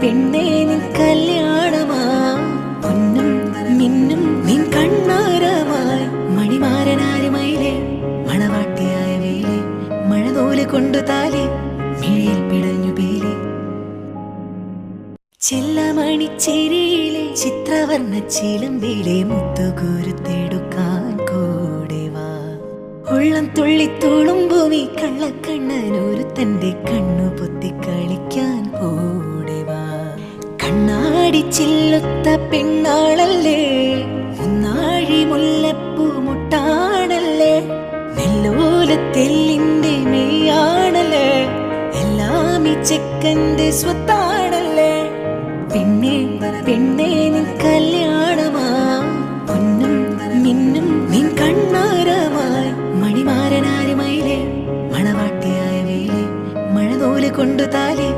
പെണ്ണേ നിൻ കല്യാണമാ പൊന്നും മിന്നും നിൻ കണ്ണാരമായി മണിമാരനാരുമയിലെ മണവാട്ടിയായ വേലി മഴനൂല് കൊണ്ടു താലി മിഴിയിൽ പിടഞ്ഞു പേലി ചെല്ലമണിച്ചിരിയിലെ ചിത്രവർണ്ണ ചിലമ്പിലെ മുത്തുകൂരുത്തെടുക്കാൻ കൂടെ വാ ഉള്ളം തുള്ളി തുളുമ്പുമീ കള്ളക്കണ്ണനൂരു തന്റെ കണ്ണു പൊത്തി കളിക്കാൻ കൂടെ വാ കണ്ണാടി ചില്ലുത്ത പെണ്ണാളല്ലേ മുന്നാഴി മുല്ലപ്പൂ മുട്ടാണല്ലേ നെല്ലോലത്തെല്ലിന്റെ മെയ്യാണല്ലേ എല്ലാം ഈ ചെക്കന്റെ സ്വത്താണല്ലേ പെണ്ണേ പെണ്ണേ നിൻ കല്യാണമാ പൊന്നും മിന്നും നിൻ കണ്ണാരമായി മണിമാരനാരുമയിലെ മണവാട്ടിയായ വേലി മഴനൂല് കൊണ്ടു താലി